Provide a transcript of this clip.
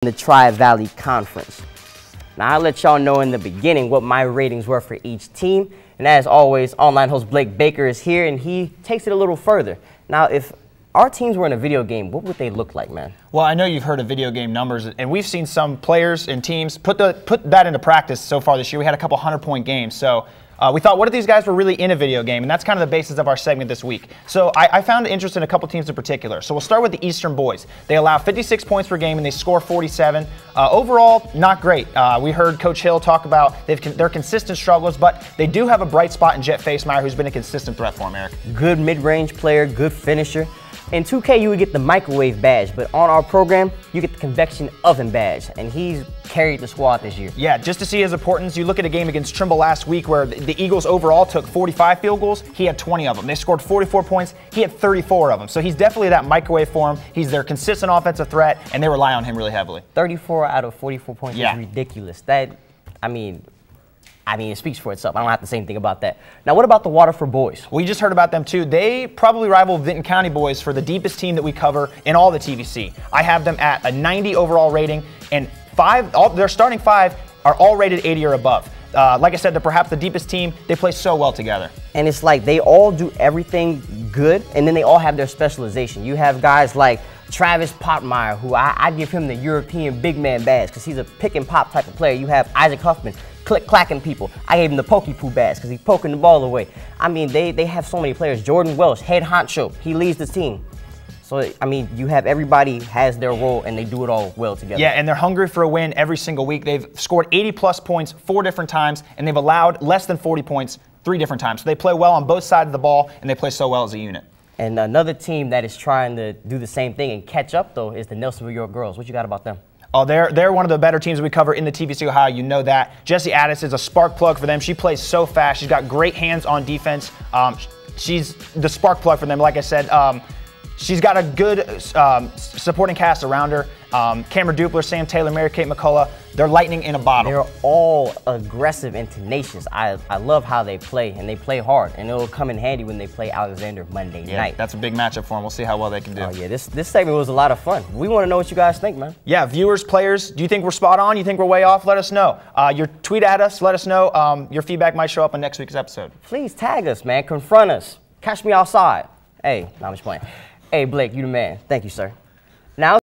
the Tri-Valley Conference. Now, I'll let y'all know in the beginning what my ratings were for each team. And as always, online host Blake Baker is here, and he takes it a little further. Now, if our teams were in a video game, what would they look like, man? Well, I know you've heard of video game numbers, and we've seen some players and teams put that into practice so far this year. We had a couple 100-point games. So we thought, what if these guys were really in a video game? And that's kind of the basis of our segment this week. So I found interest in a couple teams in particular. So we'll start with the Eastern Boys. They allow 56 points per game, and they score 47. Overall, not great. We heard Coach Hill talk about their consistent struggles, but they do have a bright spot in Jet Facemeyer, who's been a consistent threat for them, Eric. Good mid-range player, good finisher. In 2K, you would get the microwave badge, but on our program, you get the convection oven badge, and he's carried the squad this year. Yeah, just to see his importance, you look at a game against Trimble last week where the Eagles overall took 45 field goals. He had 20 of them. They scored 44 points. He had 34 of them. So he's definitely that microwave for them. He's their consistent offensive threat, and they rely on him really heavily. 34 out of 44 points is ridiculous. I mean, it speaks for itself. I don't have to say anything about that. Now, what about the Waterford Boys? We just heard about them, too. They probably rival Vinton County Boys for the deepest team that we cover in all the TVC. I have them at a 90 overall rating, and their starting five are all rated 80 or above. Like I said, they're perhaps the deepest team. They play so well together. And it's like they all do everything good, and then they all have their specialization. You have guys like Travis Potmeyer, who I give him the European big man badge because he's a pick and pop type of player. You have Isaac Huffman, clacking people. I gave him the pokey poo badge because he's poking the ball away. I mean, they have so many players. Jordan Welsh, head honcho, he leads the team. So, I mean, you have everybody has their role, and they do it all well together. Yeah, and they're hungry for a win every single week. They've scored 80-plus points 4 different times, and they've allowed less than 40 points 3 different times. So they play well on both sides of the ball, and they play so well as a unit. And another team that is trying to do the same thing and catch up, though, is the Nelsonville York Girls. What you got about them? Oh, they're one of the better teams we cover in the TVC Ohio. You know that. Jessie Addis is a spark plug for them. She plays so fast. She's got great hands on defense. She's the spark plug for them. Like I said, she's got a good supporting cast around her. Cameron Dupler, Sam Taylor, Mary Kate McCullough, they're lightning in a bottle. They're all aggressive and tenacious. I love how they play, and they play hard, and it'll come in handy when they play Alexander Monday night. That's a big matchup for them. We'll see how well they can do. Oh, yeah, this segment was a lot of fun. We want to know what you guys think, man. Yeah, viewers, players, do you think we're spot on? You think we're way off? Let us know. Your tweet at us. Let us know. Your feedback might show up on next week's episode. Please tag us, man. Confront us. Catch me outside. Hey, no, I'm just playing. Hey, Blake, you the man. Thank you, sir. Now